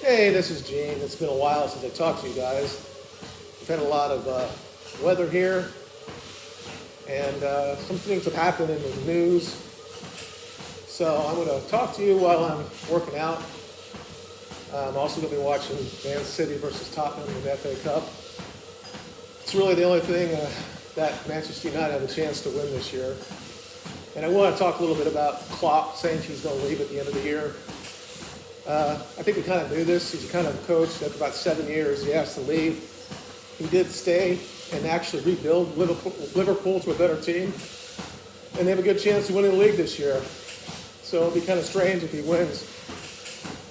Hey, this is Gene. It's been a while since I talked to you guys. We've had a lot of weather here, and some things have happened in the news. So I'm going to talk to you while I'm working out. I'm also going to be watching Man City versus Tottenham in the FA Cup. It's really the only thing that Manchester United have a chance to win this year. And I want to talk a little bit about Klopp saying he's going to leave at the end of the year. I think we kind of knew this. He's a kind of coach that for about 7 years he has to leave. He did stay and actually rebuild Liverpool to a better team. And they have a good chance of winning the league this year. So it'll be kind of strange if he wins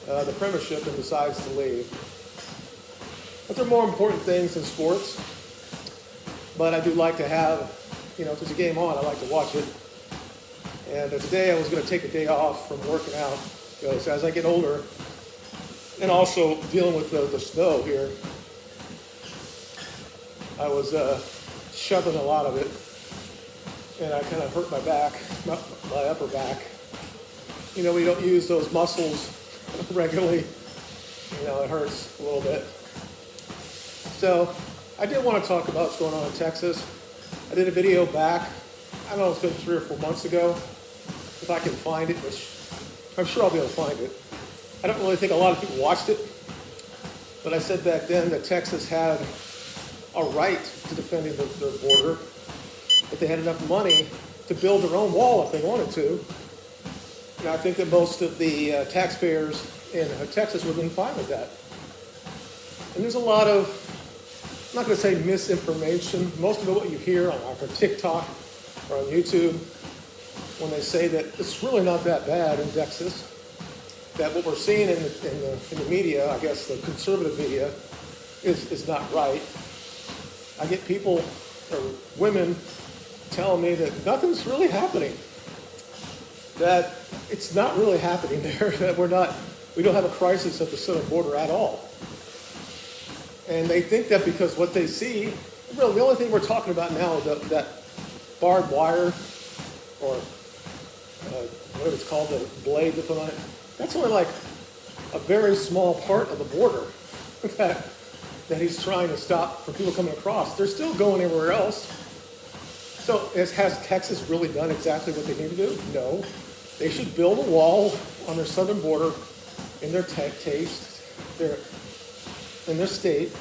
the Premiership and decides to leave. But there are more important things in sports. But I do like to have, if there's a game on, I like to watch it. And today I was going to take a day off from working out. Because as I get older, and also dealing with the snow here, I was shoving a lot of it, and I kind of hurt my back, my upper back. We don't use those muscles regularly. It hurts a little bit. So I did want to talk about what's going on in Texas. I did a video back, I don't know, it's been 3 or 4 months ago. If I can find it, which I'm sure I'll be able to find it. I don't really think a lot of people watched it, but I said back then that Texas had a right to defending their border, that they had enough money to build their own wall if they wanted to. And I think that most of the taxpayers in Texas would have been fine with that. And there's a lot of, I'm not going to say misinformation, most of it what you hear on TikTok or on YouTube, when they say that it's really not that bad in Texas, that what we're seeing in the media, I guess the conservative media, is not right. I get people or women telling me that nothing's really happening, that it's not really happening there, that we don't have a crisis at the southern border at all. And they think that because what they see, really the only thing we're talking about now is that barbed wire, or whatever it's called, the blade they put on it, that's only like a very small part of the border that he's trying to stop from people coming across. They're still going everywhere else. So has Texas really done exactly what they need to do? No. They should build a wall on their southern border in their taste, in their state.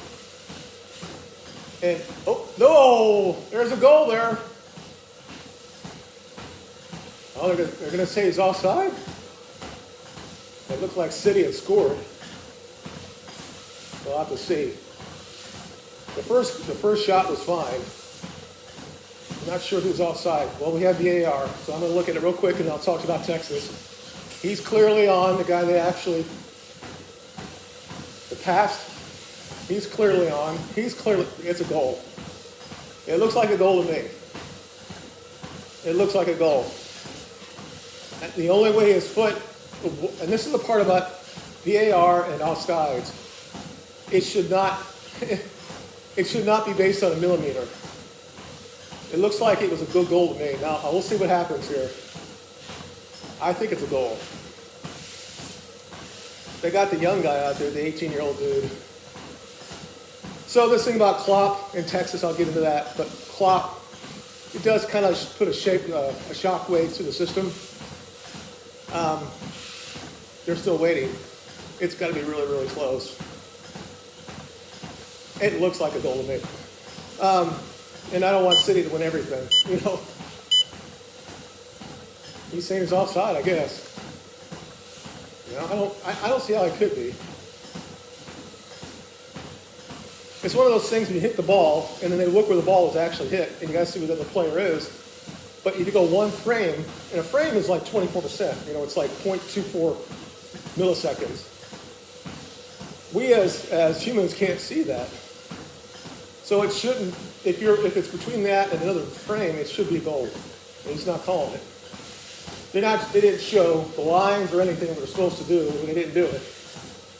And, oh, no, there's a goal there. Oh, they're going to say he's offside? It looked like City had scored. We'll have to see. The first shot was fine. I'm not sure who's offside. Well, we have VAR, so I'm going to look at it real quick and I'll talk about Texas. He's clearly on, the guy the pass, he's clearly on. It's a goal. It looks like a goal to me. It looks like a goal. The only way his foot, and this is the part about VAR and offsides, it should not be based on a millimeter. It looks like it was a good goal to me. Now, we'll see what happens here. I think it's a goal. They got the young guy out there, the 18-year-old dude. So this thing about Klopp in Texas, I'll get into that. But Klopp, it does kind of put a shock wave to the system. They're still waiting. It's got to be really, really close. It looks like a goal to me. And I don't want City to win everything, He's saying he's offside, I guess. I don't see how it could be. It's one of those things when you hit the ball, and then they look where the ball was actually hit, and you got to see where the other player is. But if you go one frame, and a frame is like 24%, it's like 0.24 milliseconds. We as humans can't see that. So it shouldn't, if it's between that and another frame, it should be a goal. And he's not calling it. They didn't show the lines or anything that they're supposed to do, and they didn't do it.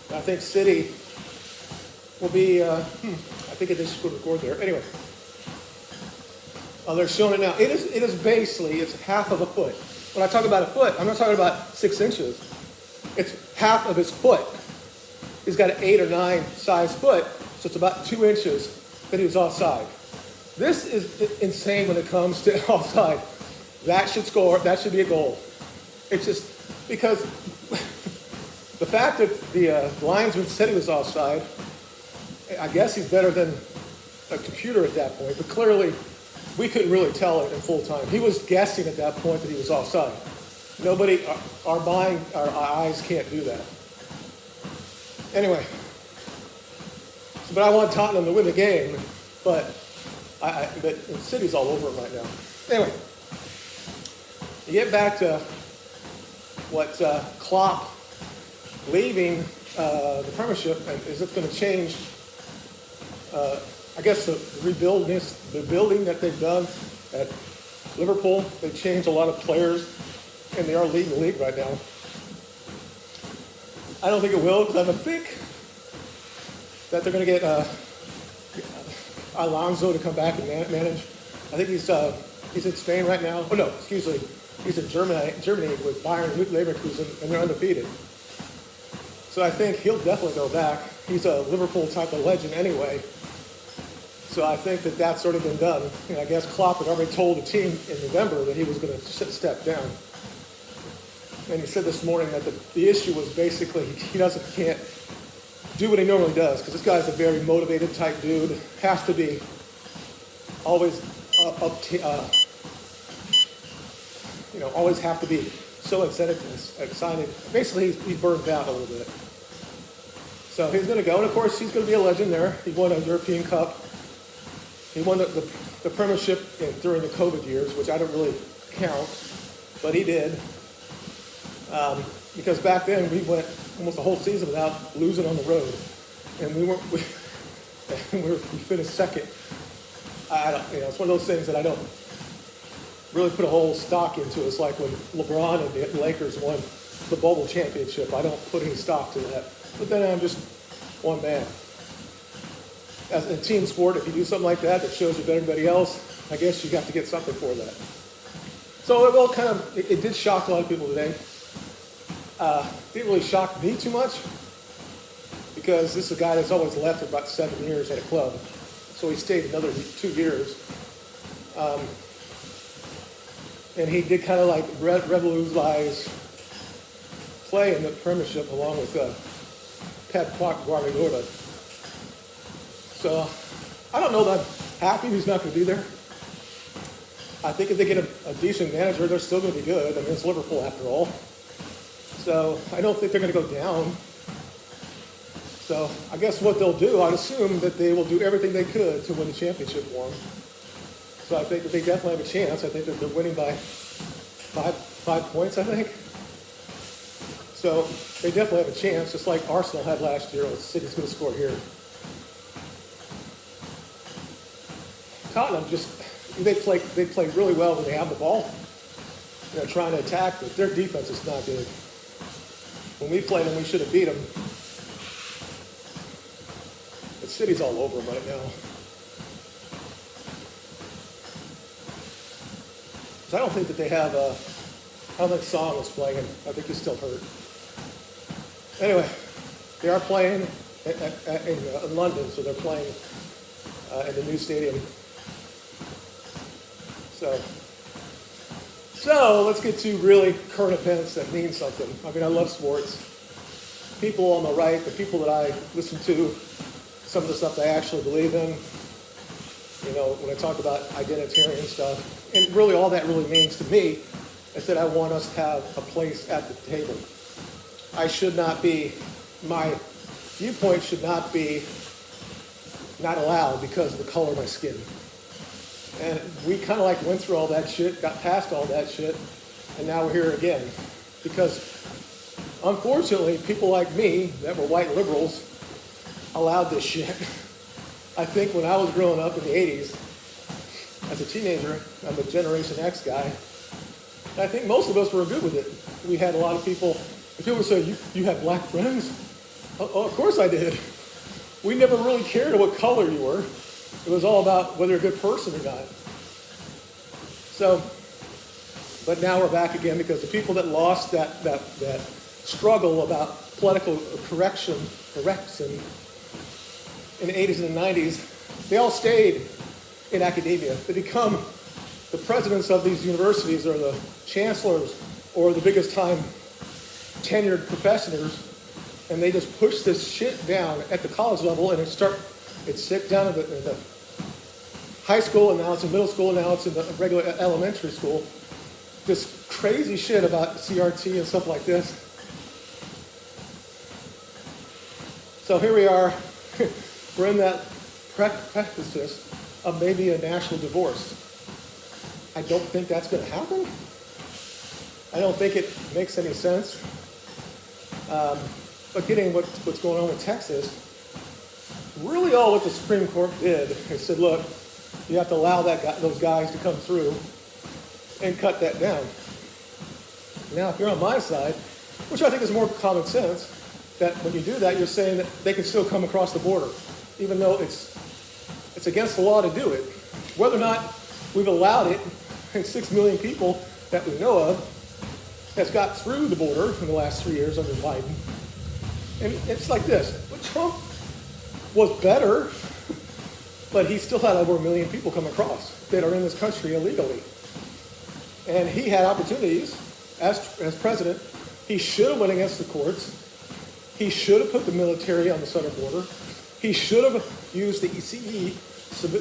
And I think City will be, I think they should record there. Anyway. They're showing it now. It is basically, it's half of a foot. When I talk about a foot, I'm not talking about 6 inches. It's half of his foot. he's got an 8 or 9 size foot, so it's about 2 inches that he was offside. This is insane when it comes to offside. That should score, that should be a goal. It's just because the fact that the linesman said he was offside, I guess he's better than a computer at that point, but clearly we couldn't really tell it in full time. He was guessing at that point that he was offside. Nobody, our eyes can't do that. Anyway, but I want Tottenham to win the game, but the city's all over him right now. Anyway, to get back to what Klopp leaving the Premiership, and is it going to change? I guess the building that they've done at Liverpool, they've changed a lot of players, and they are leading the league right now. I don't think it will, because I think that they're going to get Alonso to come back and manage. I think he's in Spain right now. Oh no, excuse me, he's in Germany with Bayern Leverkusen, and they're undefeated. So I think he'll definitely go back. He's a Liverpool type of legend anyway. So I think that that's already been done. And I guess Klopp had already told the team in November that he was going to step down. And he said this morning that the issue was basically he can't do what he normally does, because this guy's a very motivated type dude. Has to be always always have to be so excited. Basically, he's burned out a little bit. So he's going to go, and of course, he's going to be a legend there. He won a European Cup. He won the Premiership during the COVID years, which I don't really count, but he did. Because back then we went almost the whole season without losing on the road, and we finished second. It's one of those things that I don't really put a whole stock into. It's like when LeBron and the Lakers won the bubble championship. I don't put any stock to that. But then I'm just one man. As in team sport, if you do something like that shows you better than everybody else, I guess you have to get something for that. So it did shock a lot of people today. Didn't really shock me too much, because this is a guy that's always left for about 7 years at a club. So he stayed another 2 years. And he did kind of like revolutionize play in the Premiership along with Pep Guardiola. So I don't know that I'm happy he's not going to be there. I think if they get a decent manager, they're still going to be good. I mean, it's Liverpool after all. So I don't think they're going to go down. So I guess what they'll do, I'd assume that they will do everything they could to win the championship for them. So I think that they definitely have a chance. I think that they're winning by five points, I think. So they definitely have a chance, just like Arsenal had last year. City's going to score here. Tottenham they play really well when they have the ball. Trying to attack, but their defense is not good. When we played them, we should have beat them. The City's all over them right now. So I don't think that they have I don't think Song is playing. I think he's still hurt. Anyway, they are playing in London, so they're playing in the new stadium. So let's get to really current events that mean something. I mean, I love sports. People on the right, the people that I listen to, some of the stuff I actually believe in, when I talk about identitarian stuff, and really all that really means to me is that I want us to have a place at the table. My viewpoint should not be not allowed because of the color of my skin. And we kind of went through all that shit, got past all that shit, and now we're here again. Because unfortunately, people like me that were white liberals allowed this shit. I think when I was growing up in the 80s, as a teenager, I'm a Generation X guy, and I think most of us were good with it. We had a lot of people, if people would say, you had black friends? Oh, of course I did. We never really cared what color you were. It was all about whether you're a good person or not. So, but now we're back again because the people that lost that struggle about political correction in the 80s and the 90s, they all stayed in academia. They become the presidents of these universities or the chancellors or the biggest time tenured professors, and they just push this shit down at the college level, and it's sit down in the high school, and now it's in middle school, and now it's in the regular elementary school. This crazy shit about CRT and stuff like this. So here we are, we're in that precipice of maybe a national divorce. I don't think that's going to happen. I don't think it makes any sense. But getting what's going on with Texas, really all what the Supreme Court did is said, look, you have to allow those guys to come through and cut that down. Now, if you're on my side, which I think is more common sense, that when you do that, you're saying that they can still come across the border, even though it's against the law to do it. Whether or not we've allowed it, and 6 million people that we know of has got through the border in the last 3 years under Biden. And it's like this. But Trump was better, but he still had over 1 million people come across that are in this country illegally. And he had opportunities as president. He should have went against the courts. He should have put the military on the southern border. He should have used the ECE,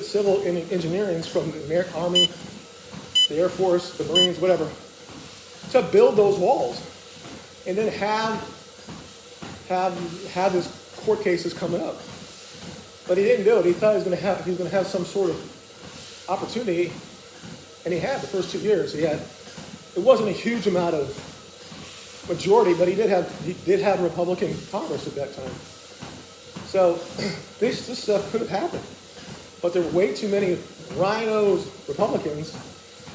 civil engineering from the Army, the Air Force, the Marines, whatever, to build those walls. And then have his court cases coming up. But he didn't do it. He thought he was going to have some sort of opportunity, and he had the first 2 years. It wasn't a huge amount of majority, but he did have a Republican Congress at that time. So this stuff could have happened. But there were way too many rhinos Republicans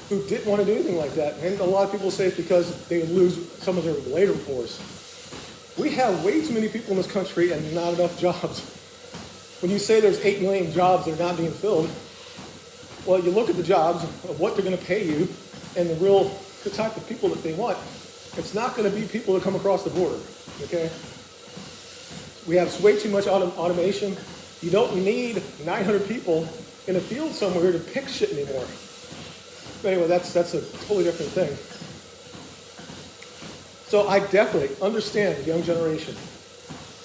who didn't want to do anything like that. And a lot of people say it's because they would lose some of their labor force. We have way too many people in this country and not enough jobs. When you say there's 8 million jobs that are not being filled, well, you look at the jobs of what they're going to pay you and the type of people that they want. It's not going to be people that come across the border, okay? We have way too much automation. You don't need 900 people in a field somewhere to pick shit anymore. But anyway, that's a totally different thing. So I definitely understand the young generation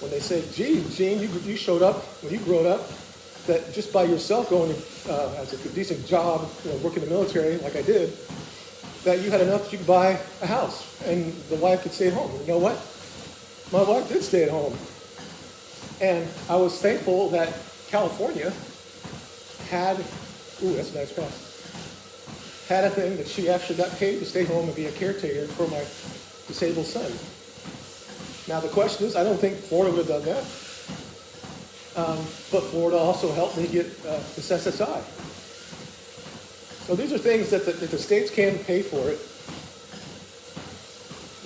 when they say, gee, Gene, you showed up when you grew up, that just by yourself going as a decent job, working in the military like I did, that you had enough that you could buy a house and the wife could stay at home. You know what? My wife did stay at home. And I was thankful that California had, that's a nice cross, had a thing that she actually got paid to stay home and be a caretaker for my disabled son. Now the question is, I don't think Florida would have done that. But Florida also helped me get this SSI. So these are things that the states can pay for it.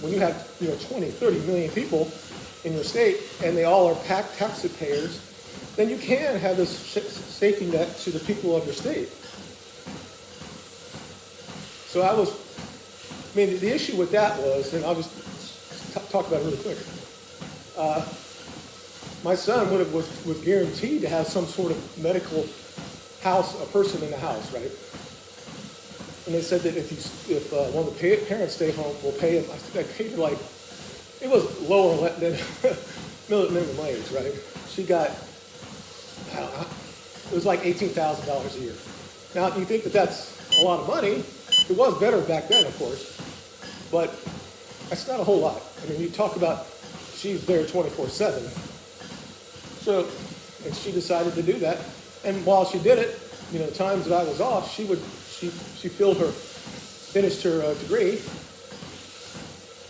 When you have 20, 30 million people in your state and they all are taxpayers, then you can have this safety net to the people of your state. So the issue with that was, and I'll just talk about it really quick. My son was guaranteed to have some sort of medical house, a person in the house, right? And they said that if one of the parents stay home, we'll pay him. I paid her it was lower than minimum wage, right? She got, I don't know, it was like $18,000 a year. Now, you think that that's a lot of money. It was better back then, of course, but that's not a whole lot. I mean, you talk about she's there 24/7. So, and she decided to do that. And while she did it, the times that I was off, she finished her degree.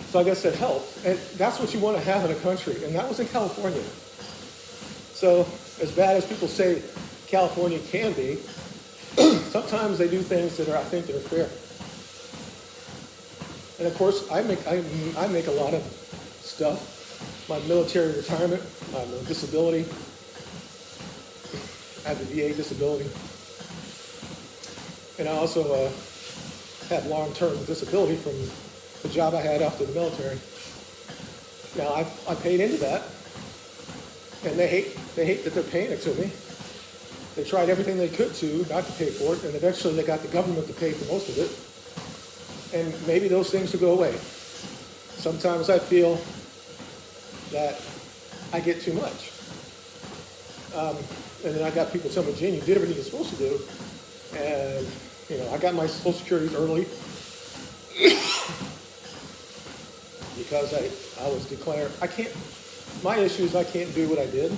So I guess that helped. And that's what you want to have in a country. And that was in California. So as bad as people say California can be, sometimes they do things that I think that are fair. And of course, I make a lot of stuff. My military retirement, my disability, I have the VA disability. And I also have long-term disability from the job I had after the military. Now I paid into that, and they hate that they're paying it to me. They tried everything they could to not to pay for it, and eventually they got the government to pay for most of it. And maybe those things will go away. Sometimes I feel that I get too much. And then I got people telling me, Gene, you did everything you're supposed to do. And, I got my Social Security early because I was declared, my issue is I can't do what I did.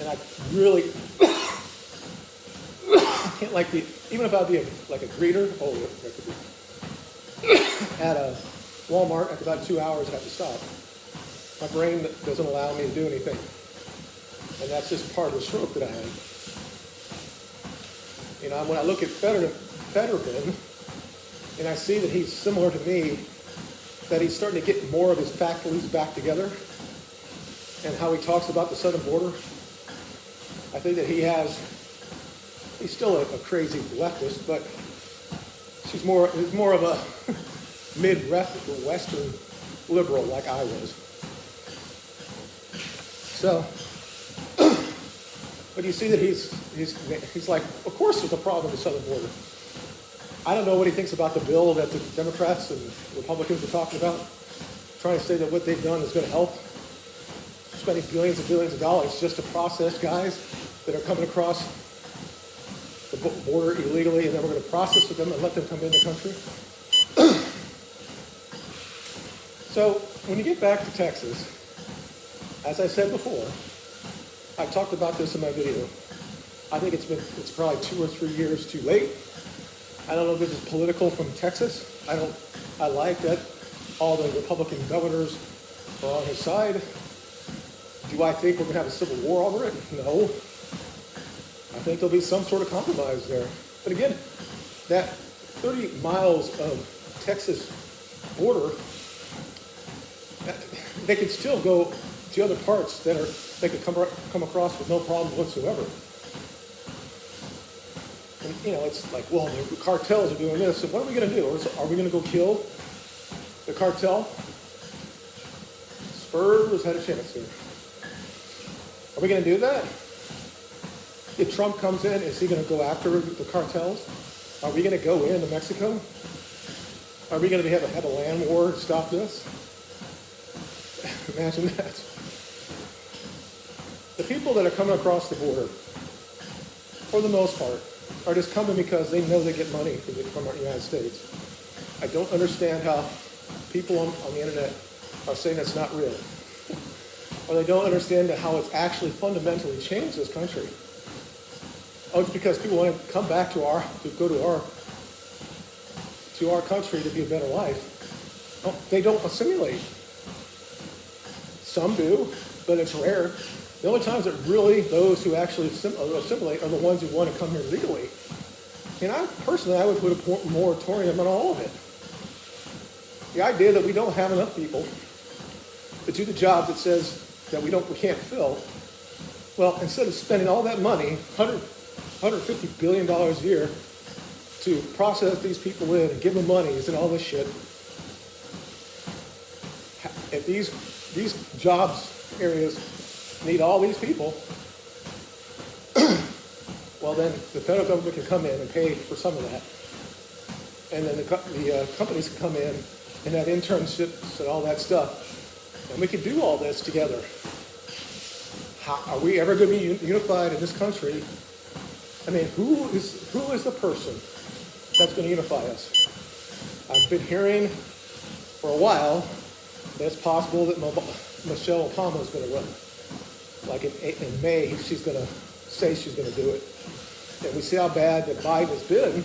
And I really can't even if I'd be like a greeter, at a Walmart, after about 2 hours I have to stop. My brain doesn't allow me to do anything. And that's just part of the stroke that I had. When I look at Fetterman, and I see that he's similar to me, that he's starting to get more of his faculties back together, and how he talks about the southern border, I think that he's still a crazy leftist, but he's more of a Midwestern liberal like I was. So, but you see that he's like, of course there's a problem with the southern border. I don't know what he thinks about the bill that the Democrats and Republicans are talking about, trying to say that what they've done is going to help, spending billions and billions of dollars just to process guys that are coming across the border illegally, and then we're going to process them and let them come in the country. So when you get back to Texas, as I said before, I talked about this in my video. I think it's probably 2 or 3 years too late. I don't know if this is political from Texas. I like that all the Republican governors are on his side. Do I think we're going to have a civil war over it? No. I think there'll be some sort of compromise there. But again, that 30 miles of Texas border, they could still go to other parts that they could come across with no problem whatsoever. And, it's like, well, the cartels are doing this, so what are we going to do? Are we going to go kill the cartel? Spurs had a chance here. Are we going to do that? If Trump comes in, is he going to go after the cartels? Are we going to go into Mexico? Are we going to have a land war to stop this? Imagine that. The people that are coming across the border, for the most part, are just coming because they know they get money from our United States. I don't understand how people on the internet are saying it's not real. Or they don't understand how it's actually fundamentally changed this country. Oh, it's because people want to come back to our country to be a better life. Oh, they don't assimilate. Some do, but it's rare. The only times that really those who actually assimilate are the ones who want to come here legally. And I would put a moratorium on all of it. The idea that we don't have enough people to do the jobs it says that we can't fill. Well, instead of spending all that money, $150 billion a year, to process these people in and give them monies and all this shit, if these jobs areas need all these people, well then the federal government can come in and pay for some of that. And then the companies can come in and have internships and all that stuff. And we can do all this together. Are we ever going to be unified in this country? I mean, who is the person that's going to unify us? I've been hearing for a while that it's possible that Michelle Obama is going to run. Like in May, she's going to say she's going to do it. And we see how bad that Biden has been.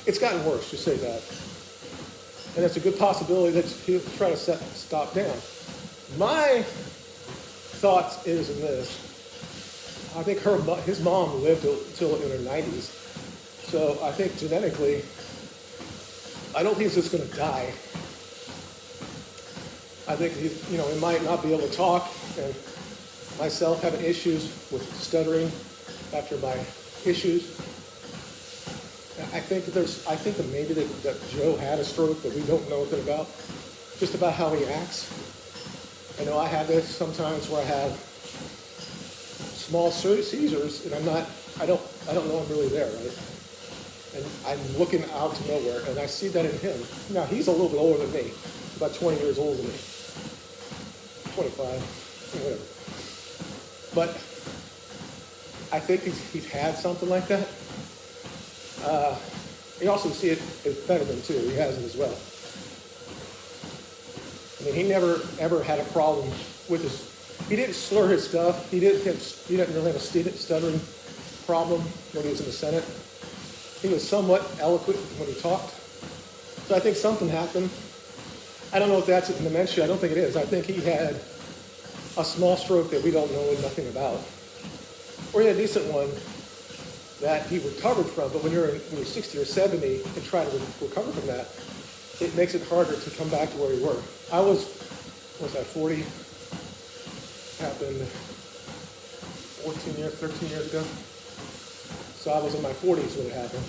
It's gotten worse, just say that. And it's a good possibility that he'll try to stop down. My thoughts is in this. I think his mom lived until in her 90s. So I think genetically, I don't think he's just going to die. I think he might not be able to talk, and myself having issues with stuttering after my issues. I think that maybe that Joe had a stroke that we don't know anything about, just about how he acts. I know I have this sometimes where I have small seizures, and I don't know I'm really there, right? And I'm looking out to nowhere, and I see that in him. Now, he's a little bit older than me, about 20 years older than me, 25, whatever. But I think he's had something like that. You also see it in Fetterman, too. He has it as well. I mean, he never, ever had a problem with he didn't slur his stuff. He didn't really have a stuttering problem when he was in the Senate. He was somewhat eloquent when he talked. So I think something happened. I don't know if that's dementia. I don't think it is. I think he had a small stroke that we don't know nothing about. Or he had a decent one that he recovered from. But when you're 60 or 70 and try to recover from that, it makes it harder to come back to where you were. I was 40? Happened 13 years ago. So I was in my 40s when it happened.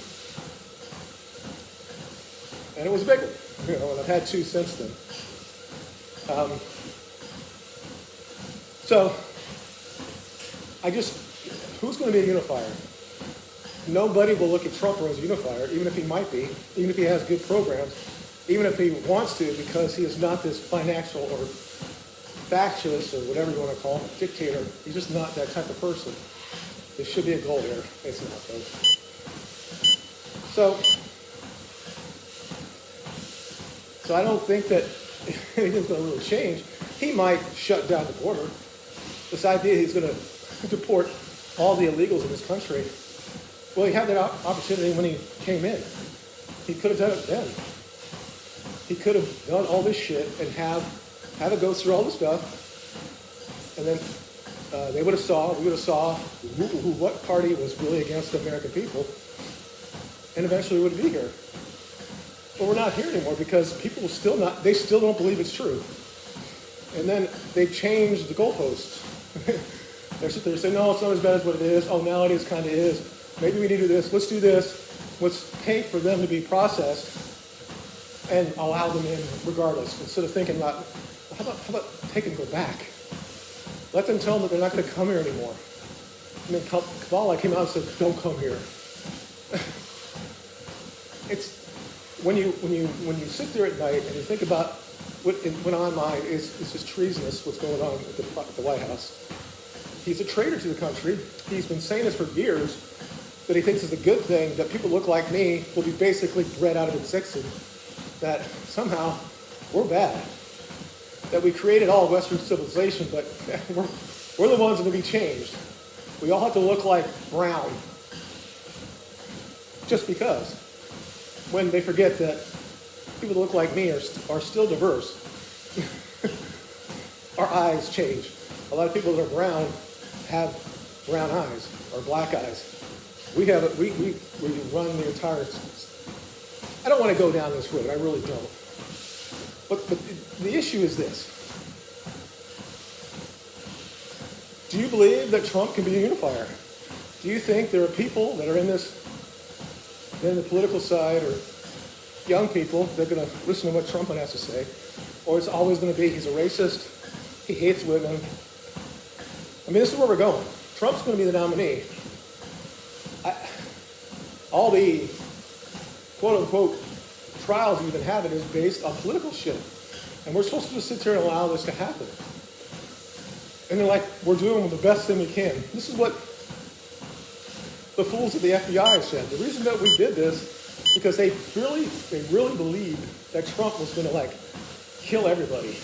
And it was a big one, and I've had two since then. So, who's going to be a unifier? Nobody will look at Trump as a unifier, even if he might be, even if he has good programs, even if he wants to, because he is not this financial or factious or whatever you want to call him, dictator. He's just not that type of person. There should be a goal there. It's not, though. So I don't think that anything's going to really change. He might shut down the border. This idea he's going to deport all the illegals in this country. Well, he had that opportunity when he came in. He could have done it then. He could have done all this shit and have it go through all the stuff, and then we would have saw what party was really against the American people, and eventually would be here. But we're not here anymore because people they still don't believe it's true. And then they changed the goalposts. They're saying, no, it's not as bad as what it is. Oh, now it is kind of is. Maybe we need to do this. Let's do this. Let's pay for them to be processed and allow them in regardless. Instead of thinking about, how about take and go back? Let them tell them that they're not going to come here anymore. I mean, Kabbalah came out and said, don't come here. It's when you sit there at night and you think about what on my mind is just treasonous what's going on at the White House. He's a traitor to the country. He's been saying this for years, that he thinks it's a good thing that people look like me will be basically bred out of existence, that somehow we're bad, that we created all Western civilization, but we're the ones that will be changed. We all have to look like brown, just because. When they forget that people that look like me are still diverse. Our eyes change. A lot of people that are brown have brown eyes or black eyes. We run the entire. I don't want to go down this road. I really don't. But the issue is this. Do you believe that Trump can be a unifier? Do you think there are people that are in the political side, or young people, they're going to listen to what Trump has to say? Or it's always going to be, he's a racist, he hates women. I mean, this is where we're going. Trump's going to be the nominee. All the quote-unquote trials we've been having is based on political shit. And we're supposed to just sit here and allow this to happen. And they're like, we're doing the best thing we can. This is what the fools at the FBI said. The reason that we did this, because they really believed that Trump was going to kill everybody.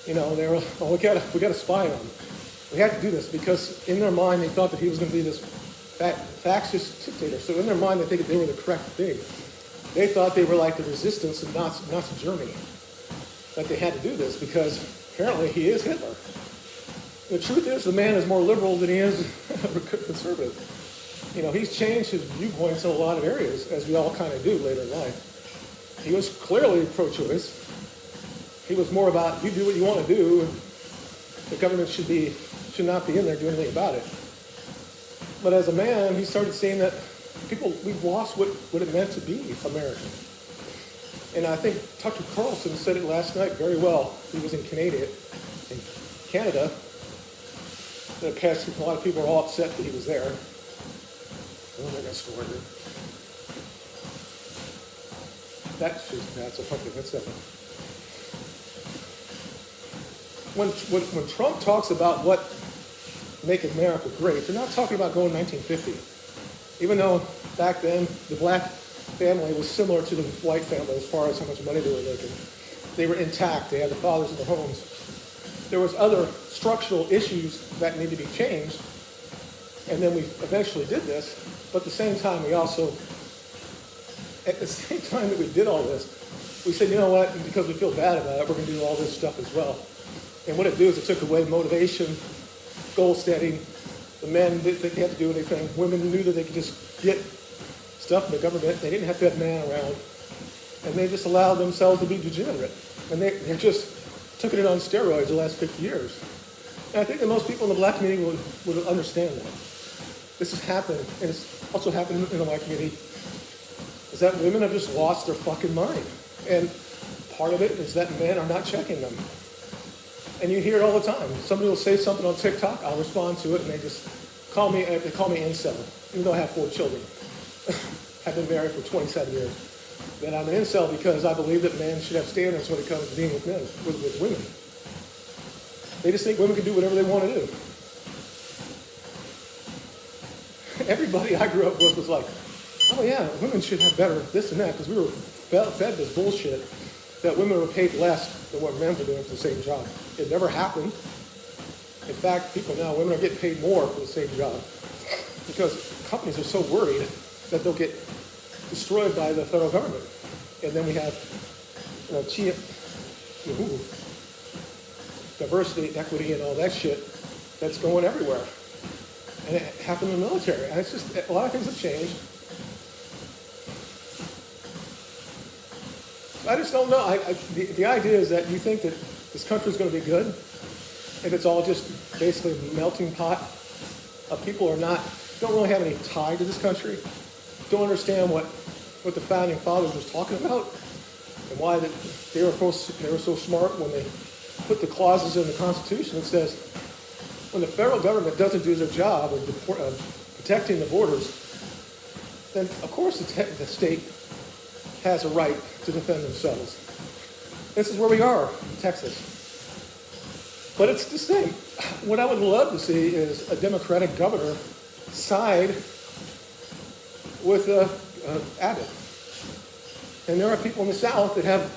You know, they were, we got to spy on him. We had to do this because in their mind they thought that he was going to be this fascist dictator. So in their mind they think they were the correct thing. They thought they were like the resistance in Nazi Germany. That they had to do this because apparently he is Hitler. The truth is the man is more liberal than he is conservative. You know, he's changed his viewpoints in a lot of areas, as we all kind of do later in life. He was clearly pro-choice. He was more about, you do what you want to do, and the government should not be in there doing anything about it. But as a man, he started seeing that we've lost what it meant to be American. And I think Tucker Carlson said it last night very well. He was in Canada. A lot of people are all upset that he was there. Oh, I got story here. That's a pumpkin. That's that. When Trump talks about what make America great, they're not talking about going 1950. Even though back then the black family was similar to the white family as far as how much money they were making. They were intact. They had the fathers in their homes. There was other structural issues that needed to be changed, and then we eventually did this. But at the same time, at the same time that we did all this, we said, you know what? And because we feel bad about it, we're going to do all this stuff as well. And what it did is it took away motivation, goal setting. The men didn't think they had to do anything. Women knew that they could just get stuff from the government. They didn't have to have man around. And they just allowed themselves to be degenerate. And they just took it on steroids the last 50 years. And I think that most people in the black community would understand that. This has happened, and it's also happened in the white community, is that women have just lost their fucking mind. And part of it is that men are not checking them. And you hear it all the time. Somebody will say something on TikTok, I'll respond to it, and they call me incel, even though I have 4 children. I've been married for 27 years. That I'm an incel because I believe that men should have standards when it comes to being with men, with women. They just think women can do whatever they want to do. Everybody I grew up with was like, oh yeah, women should have better this and that, because we were fed this bullshit that women were paid less than what men were doing for the same job. It never happened. In fact, women are getting paid more for the same job because companies are so worried that they'll get destroyed by the federal government. And then we have diversity, equity, and all that shit that's going everywhere. And it happened in the military. And it's just, a lot of things have changed. I just don't know. The idea is that you think that this country is going to be good if it's all just basically a melting pot of people don't really have any tie to this country, don't understand what the founding fathers was talking about and why they were so smart when they put the clauses in the Constitution that says when the federal government doesn't do their job of protecting the borders, then of course the state has a right to defend themselves. This is where we are, Texas. But it's the same. What I would love to see is a Democratic governor side with Abbott. And there are people in the South that have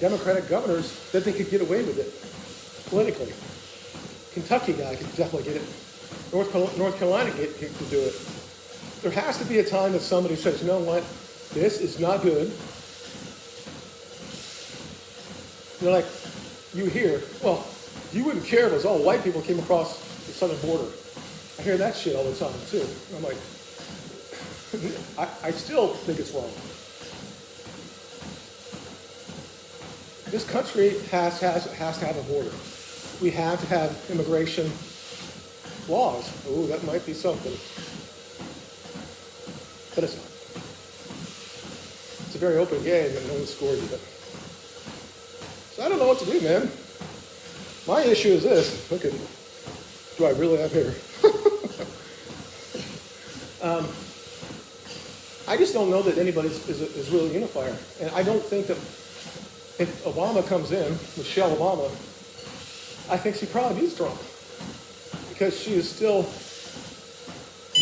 Democratic governors that they could get away with it politically. Kentucky guy could definitely get it. North Carolina could do it. There has to be a time that somebody says, you know what, this is not good. They're like, you hear, well, you wouldn't care if it was all white people came across the southern border. I hear that shit all the time, too. I'm like, I still think it's wrong. This country has to have a border. We have to have immigration laws. Oh, that might be something. But it's not. It's a very open game and no one scores with it. So I don't know what to do, man. My issue is this. Look at, do I really have hair? I just don't know that anybody is really a unifier. And I don't think that if Obama comes in, Michelle Obama, I think she probably is drunk. Because she is still,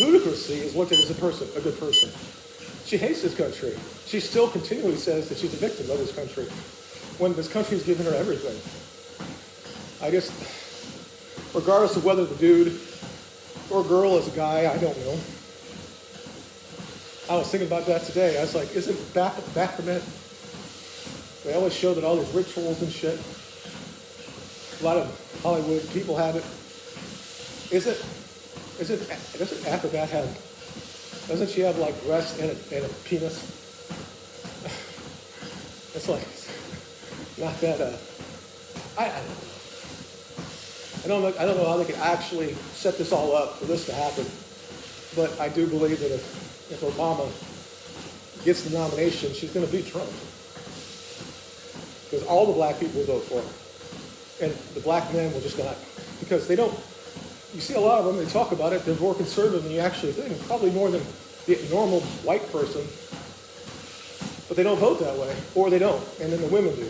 ludicrously is looked at as a good person. She hates this country. She still continually says that she's a victim of this country, when this country has given her everything. I just, regardless of whether the dude or girl is a guy, I don't know. I was thinking about that today. I was like, isn't Baphomet? They always show that all these rituals and shit. A lot of Hollywood people have it. Doesn't Baphomet have, doesn't she have like breasts and a penis? It's like, not that, I don't know how they could actually set this all up for this to happen. But I do believe that if Obama gets the nomination, she's going to beat Trump. Because all the black people will vote for her. And the black men will just not. Because they don't, you see a lot of them, they talk about it, they're more conservative than you actually think, probably more than the normal white person. But they don't vote that way, or they don't, and then the women do.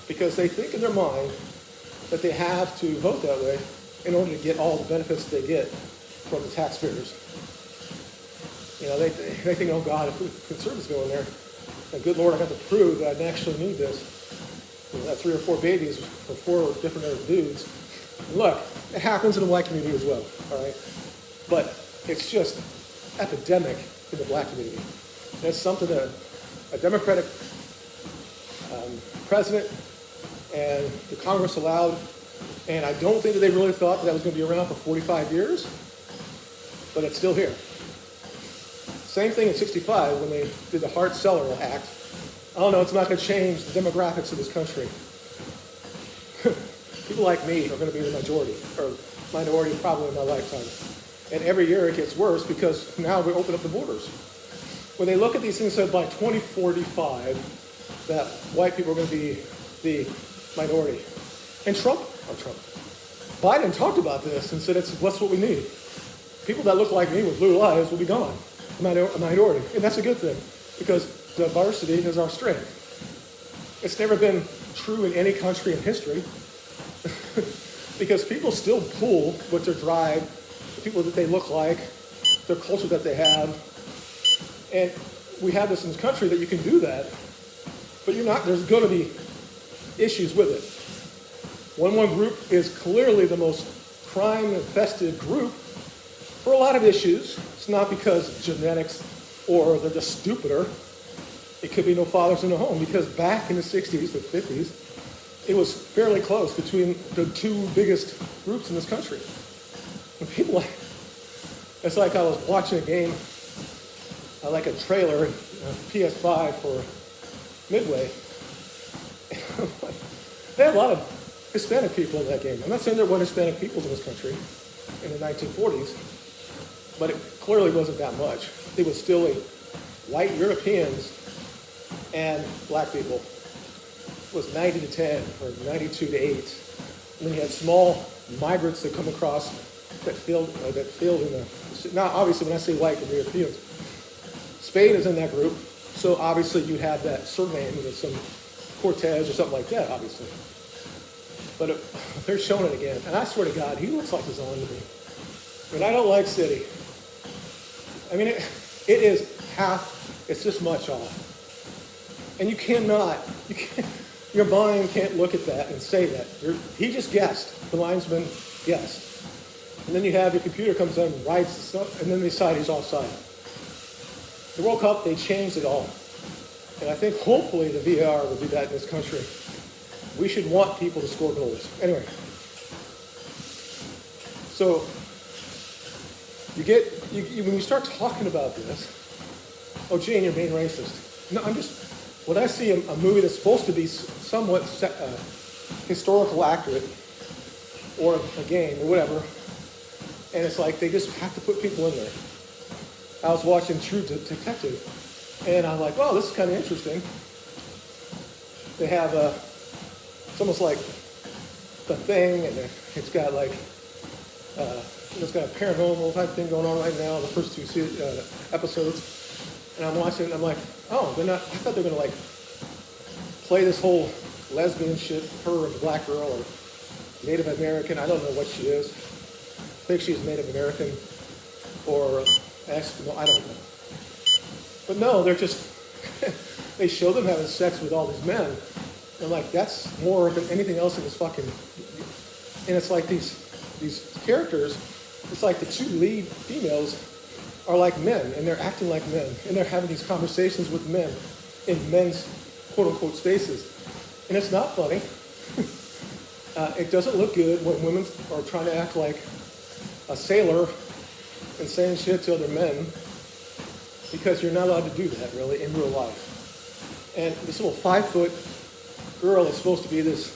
Because they think in their mind that they have to vote that way in order to get all the benefits they get from the taxpayers. You know, they think, oh God, if the conservatives go in there, and good Lord, I got to prove that I actually need this. You know, that 3 or 4 babies for 4 different dudes. And look, it happens in the white community as well, all right? But it's just epidemic in the black community. And it's something that a Democratic president and the Congress allowed, and I don't think that they really thought that was going to be around for 45 years, but it's still here. Same thing in 65 when they did the Hart-Celler Act. Oh no, it's not going to change the demographics of this country. People like me are going to be the majority, or minority probably in my lifetime. And every year it gets worse because now we open up the borders. When they look at these things, said by 2045 that white people are going to be the minority. And Biden talked about this and said that's what we need. People that look like me with blue eyes will be gone, a minority. And that's a good thing because diversity is our strength. It's never been true in any country in history because people still pull with their drive, the people that they look like, their culture that they have. And we have this in this country that you can do that, but there's going to be issues with it. One group is clearly the most crime-infested group for a lot of issues. It's not because of genetics or they're just stupider. It could be no fathers in the home because back in the 60s, the 50s, it was fairly close between the 2 biggest groups in this country. And people, it's like I was watching a game, like a trailer, PS5 for Midway. They had a lot of Hispanic people in that game. I'm not saying there weren't Hispanic people in this country in the 1940s, but it clearly wasn't that much. It was still white Europeans and black people. It was 90 to 10 or 92 to 8. And then you had small migrants that come across that filled in the. Now, obviously, when I say white, they're Europeans. Spain is in that group, so obviously you have that surname with some Cortez or something like that, obviously. But they're showing it again, and I swear to God, he looks like he's on to me. But I don't like City. I mean, it is half, it's this much off. And your mind can't look at that and say that. He just guessed, the linesman guessed. And then you have your computer comes in and writes the stuff, and then they decide he's offside. The World Cup, they changed it all. And I think hopefully the VAR will do that in this country. We should want people to score goals. Anyway. So, when you start talking about this, oh, Gene, you're being racist. No, when I see a movie that's supposed to be somewhat historical accurate, or a game, or whatever, and it's like they just have to put people in there. I was watching True Detective, and I'm like, well, this is kind of interesting. They have it's almost like The Thing, and it's got like, it's got a paranormal type thing going on right now, the first 2 episodes. And I'm watching, and I'm like, oh, I thought they were going to like play this whole lesbian shit, her and the black girl, or Native American, I don't know what she is. I think she's Native American, or Eskimo, I don't know. But no, they're just, they show them having sex with all these men. And like, that's more than anything else in this fucking, and it's like these characters, it's like the 2 lead females are like men, and they're acting like men, and they're having these conversations with men in men's quote-unquote spaces. And it's not funny. It doesn't look good when women are trying to act like a sailor and saying shit to other men, because you're not allowed to do that, really, in real life. And this little 5-foot girl is supposed to be this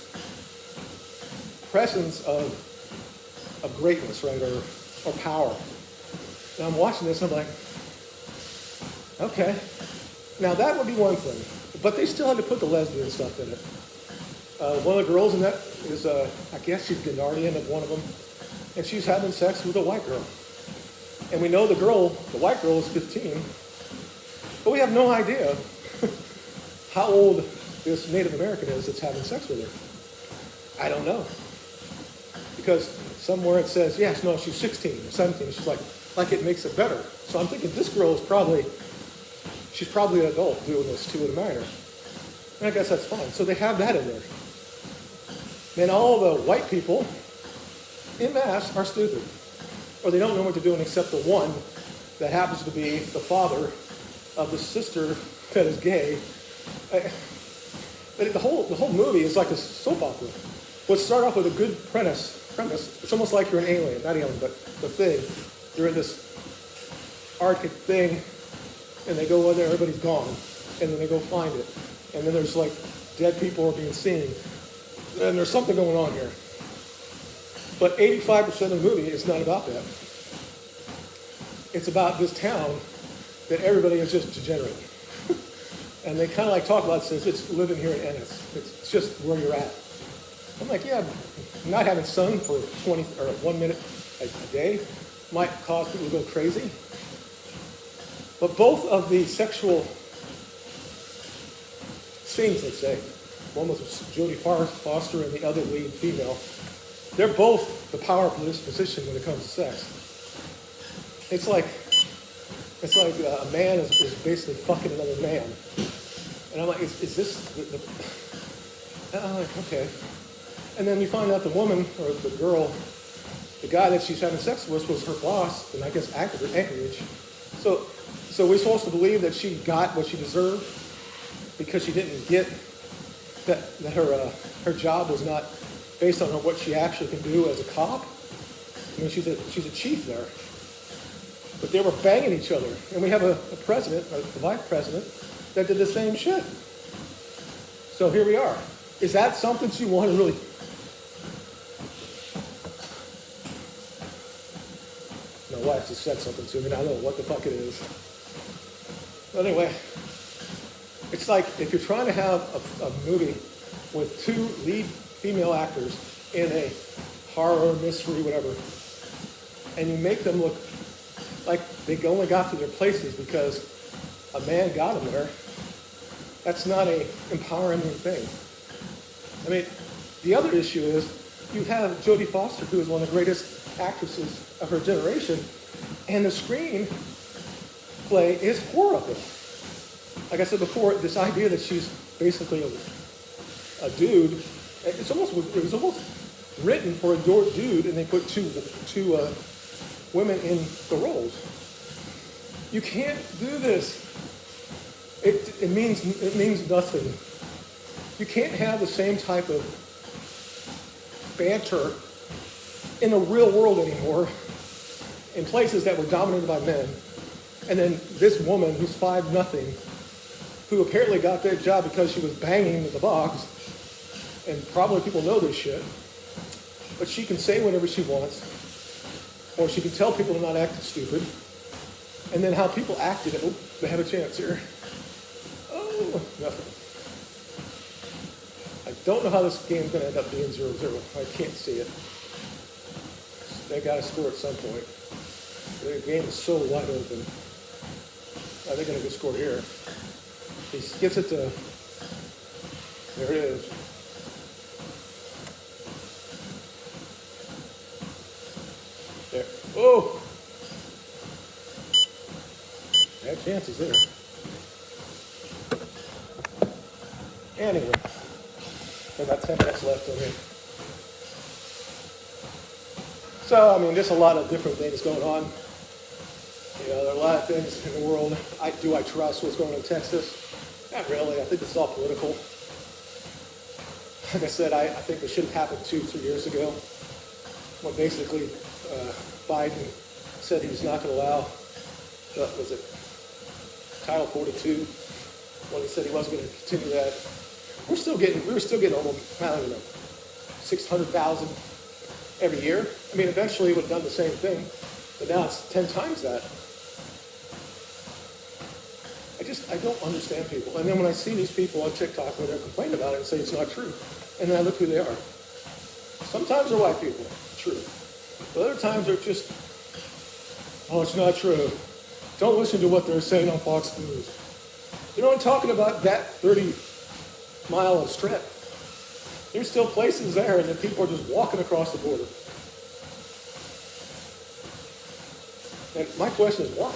presence of greatness, right, or power. And I'm watching this, and I'm like, okay. Now that would be one thing, but they still had to put the lesbian stuff in it. One of the girls in that is, I guess she's Gennardian of one of them, and she's having sex with a white girl. And we know the white girl is 15, but we have no idea how old this Native American is that's having sex with her. I don't know. Because somewhere it says, yes, no, she's 16 or 17. She's like it makes it better. So I'm thinking this girl is she's probably an adult doing this too at a minor. And I guess that's fine. So they have that in there. Then all the white people, en masse, are stupid. Or they don't know what they're doing except the one that happens to be the father of the sister that is gay. But the whole movie is like a soap opera. We'll start off with a good premise. It's almost like you're an alien, not alien, but the thing. You're in this Arctic thing, and they go in there, everybody's gone, and then they go find it. And then there's like dead people are being seen. And there's something going on here. But 85% of the movie is not about that. It's about this town that everybody is just degenerate. And they kind of like talk about it, says it's living here in Ennis. It's just where you're at. I'm like, yeah, not having sun for 20 or 1 minute a day might cause people to go crazy. But both of the sexual scenes, let's say, one was Jodie Foster and the other lead female, they're both the power position when it comes to sex. It's like a man is basically fucking another man. And I'm like, is this and I'm like, okay. And then you find out the woman, or the girl, the guy that she's having sex with was her boss, and I guess Anchorage. So we're supposed to believe that she got what she deserved because she didn't get that her job was not based on what she actually can do as a cop. I mean, she's a chief there. But they were banging each other. And we have a president, a vice president, that did the same shit. So here we are. Is that something you want to really... My wife just said something to me, and I don't know what the fuck it is. But anyway, it's like if you're trying to have a movie with two lead female actors in a horror, mystery, whatever, and you make them look like they only got to their places because a man got them there, that's not an empowering thing. I mean, the other issue is you have Jodie Foster, who is one of the greatest actresses of her generation, and the screenplay is horrible. Like I said before, this idea that she's basically a dude, it was almost written for a dude, and they put two women in the roles. You can't do this. It means nothing. You can't have the same type of banter in the real world anymore in places that were dominated by men. And then this woman who's 5'0", who apparently got that job because she was banging the box, and probably people know this shit, but she can say whatever she wants, or she can tell people to not act stupid, and then how people acted, oh, they have a chance here. Oh, nothing. I don't know how this game's going to end up being 0-0. I can't see it. They got to score at some point. The game is so wide open. They're going to go score here. He gets it to... There it is. There. Oh! They have chances there. Anyway. About 10 minutes left on here. So, I mean, there's a lot of different things going on. You know, there are a lot of things in the world. Do I trust what's going on in Texas? Not really. I think it's all political. Like I said, I think this should have happened 2-3 years ago, when basically Biden said he was not going to allow, what was it, Title 42, when he said he wasn't going to continue that. We were still getting almost, I don't know, 600,000 every year. I mean, eventually it would have done the same thing. But now it's 10 times that. I don't understand people. And then when I see these people on TikTok where they're complaining about it and say it's not true, and then I look who they are. Sometimes they're white people, true. But other times they're just, oh, it's not true. Don't listen to what they're saying on Fox News. You know what I'm talking about? That 30-mile strip. There's still places there, and then people are just walking across the border. And my question is why?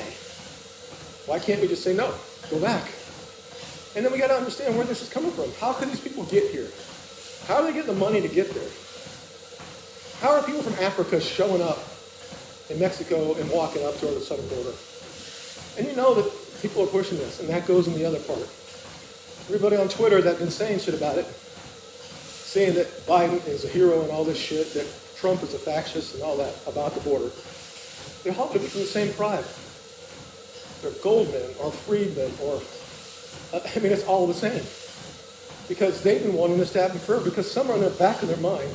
Why can't we just say no? Go back. And then we got to understand where this is coming from. How can these people get here? How are they getting the money to get there? How are people from Africa showing up in Mexico and walking up toward the southern border? And you know that people are pushing this, and that goes in the other part. Everybody on Twitter that's been saying shit about it, saying that Biden is a hero and all this shit, that Trump is a fascist and all that about the border. They're all from the same tribe. They're Goldmen or freedmen or, I mean, it's all the same. Because they've been wanting this to happen forever, because somewhere in the back of their mind,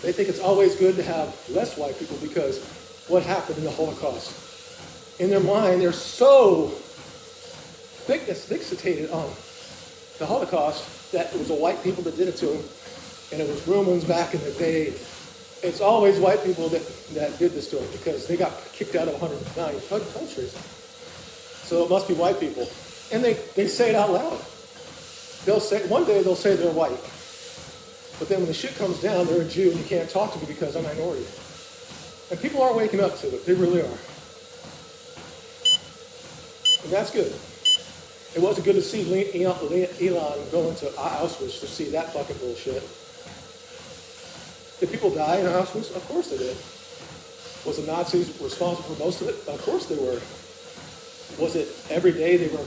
they think it's always good to have less white people because what happened in the Holocaust. In their mind, they're so fixated on the Holocaust that it was the white people that did it to them, and it was Romans back in the day. It's always white people that did this to them because they got kicked out of 109 countries. So it must be white people. And they say it out loud. They'll say, one day they'll say they're white. But then when the shit comes down, they're a Jew and you can't talk to me because I'm a minority. And people are waking up to it. They really are. And that's good. It wasn't good to see Elon go into Auschwitz to see that fucking bullshit. Did people die in Auschwitz? Of course they did. Was the Nazis responsible for most of it? Of course they were. Was it every day they were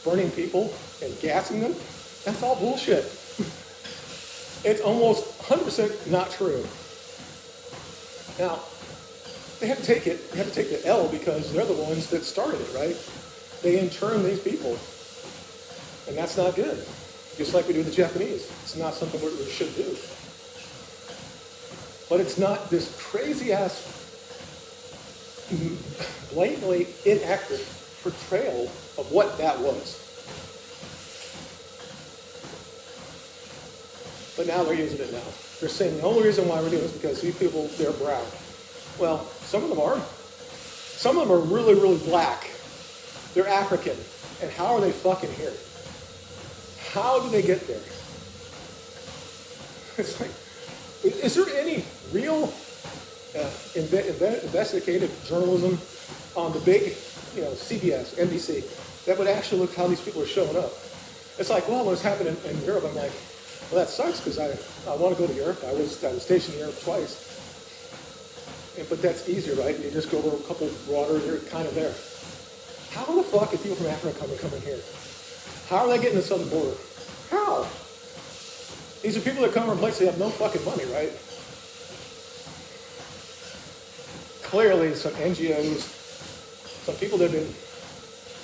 burning people and gassing them? That's all bullshit. It's almost 100% not true. Now, they have to take it. They have to take the L because they're the ones that started it, right? They interned these people. And that's not good. Just like we do with the Japanese. It's not something we should do. But it's not this crazy-ass, blatantly inaccurate portrayal of what that was. But now they're using it now. They're saying the only reason why we're doing this is because these people, they're brown. Well, some of them are. Some of them are really, really black. They're African. And how are they fucking here? How do they get there? It's like, is there any real investigative journalism on the big, CBS, NBC, that would actually look how these people are showing up? It's like, well, what's happening in Europe? I'm like, well, that sucks because I want to go to Europe. I was stationed in Europe twice. But that's easier, right? You just go over a couple of water and you're kind of there. How the fuck are people from Africa coming here? How are they getting to the southern border? How? These are people that come from places they have no fucking money, right? Clearly, some NGOs, some people that have been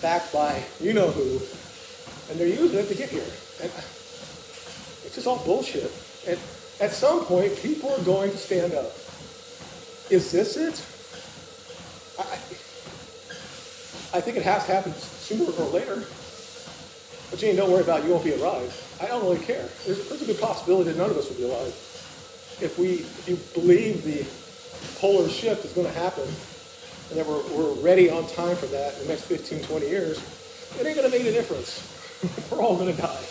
backed by you-know-who, and they're using it to get here. And it's just all bullshit. And at some point, people are going to stand up. Is this it? I think it has to happen sooner or later. But Gene, don't worry about it. You won't be alive. I don't really care. There's a good possibility that none of us will be alive. If you believe the polar shift is going to happen and that we're ready on time for that in the next 15, 20 years, it ain't going to make a difference. We're all going to die,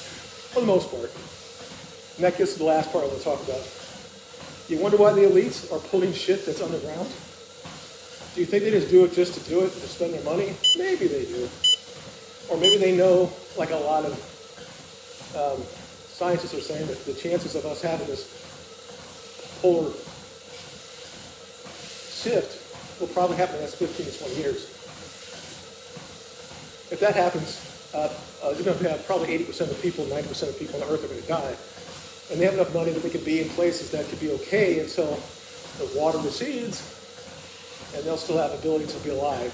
for the most part. And that gets to the last part I want to talk about. You wonder why the elites are pulling shit that's underground? Do you think they just do it just to do it, to spend their money? Maybe they do. Or maybe they know, like a lot of scientists are saying, that the chances of us having this polar shift will probably happen in the next 15 to 20 years. If that happens, you're going to have probably 80% of the people, 90% of people on the earth are going to die. And they have enough money that they could be in places that could be okay until the water recedes, and they'll still have the ability to be alive.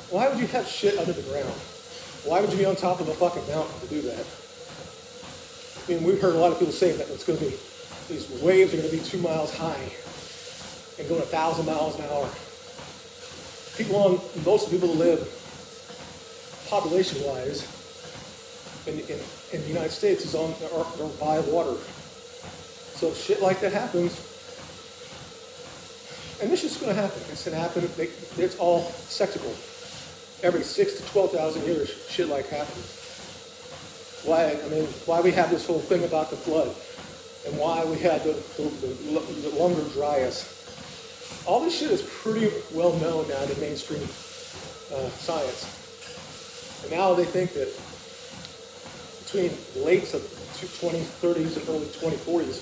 Why would you have shit under the ground? Why would you be on top of a fucking mountain to do that? I mean, we've heard a lot of people saying that it's going to be, these waves are going to be 2 miles high and going 1,000 miles an hour. most of the people that live population-wise in the United States are by water. So if shit like that happens, and this is going to happen. It's going to happen. It's all cyclical. Every 6,000 to 12,000 years, shit like happens. Why we have this whole thing about the flood, and why we had the longer dryas. All this shit is pretty well known now in mainstream science. And now they think that between the late 2030s and early 2040s,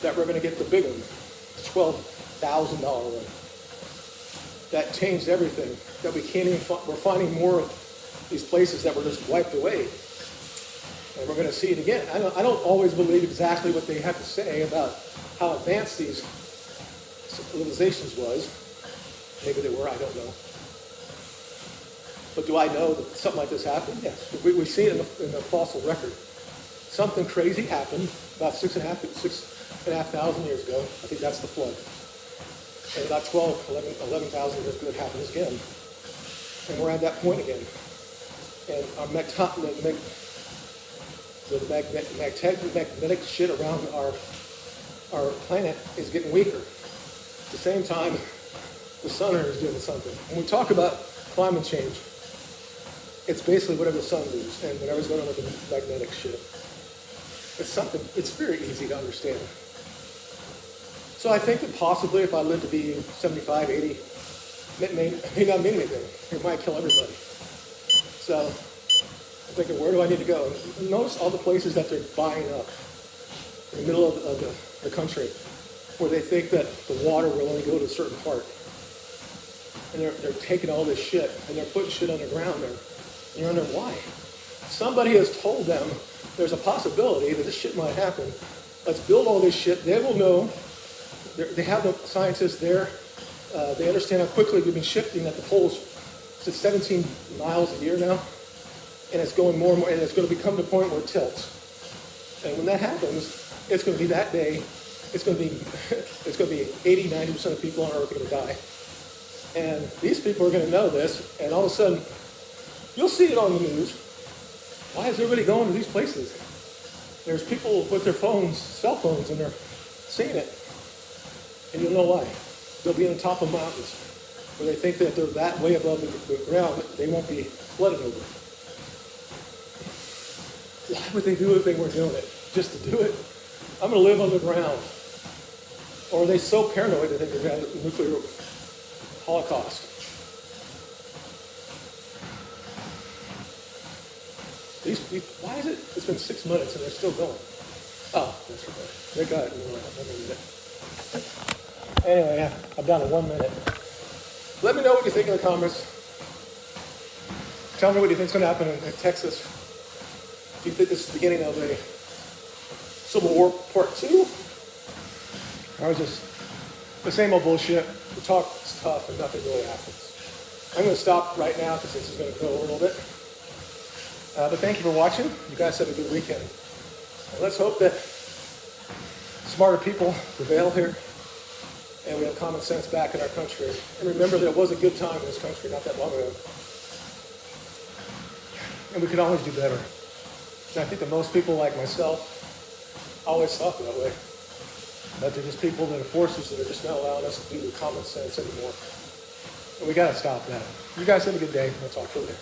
that we're going to get the big one, the $12,000 one. That changed everything. That we can't even, we're finding more of these places that were just wiped away. And we're going to see it again. I don't always believe exactly what they have to say about how advanced these civilizations was. Maybe they were, I don't know. But do I know that something like this happened? Yes. We see it in the fossil record. Something crazy happened about 6,500 years ago. I think that's the flood. And about 11,000 years ago it happens again. And we're at that point again. And our magnetic shit around our planet is getting weaker. At the same time, the sun is doing something. When we talk about climate change, it's basically whatever the sun does and whatever's going on with the magnetic shit. It's something, it's very easy to understand. So I think that possibly if I live to be 75, 80, it may not mean anything. It might kill everybody. So I'm thinking, where do I need to go? And notice all the places that they're buying up in the middle of the country where they think that the water will only go to a certain part. And they're taking all this shit and they're putting shit underground there. And you're wondering why. Somebody has told them there's a possibility that this shit might happen. Let's build all this shit. They will know. They have the scientists there. They understand how quickly we've been shifting at the poles. It's 17 miles a year now. And it's going more and more. And it's going to become the point where it tilts. And when that happens, it's going to be that day. It's going to be 80, 90% of people on Earth are going to die. And these people are going to know this. And all of a sudden, you'll see it on the news. Why is everybody going to these places? There's people with their phones, cell phones, and they're seeing it. And you'll know why. They'll be on top of mountains where they think that they're that way above the ground that they won't be flooded over. Why would they do it if they weren't doing it? Just to do it? I'm going to live underground. Or are they so paranoid that they're going to have a nuclear holocaust? Why is it? It's been 6 minutes and they're still going. Oh, that's right. They got it. Anyway, yeah, I'm down to 1 minute. Let me know what you think in the comments. Tell me what you think is going to happen in Texas. Do you think this is the beginning of a Civil War Part 2? Or is this the same old bullshit? The talk is tough and nothing really happens. I'm going to stop right now because this is going to go a little bit. But thank you for watching. You guys have a good weekend. And let's hope that smarter people prevail here and we have common sense back in our country. And remember that it was a good time in this country not that long ago. And we can always do better. And I think that most people like myself always thought that way. But they're just people that are forces that are just not allowing us to do the common sense anymore. And we got to stop that. You guys have a good day. We'll talk to you later.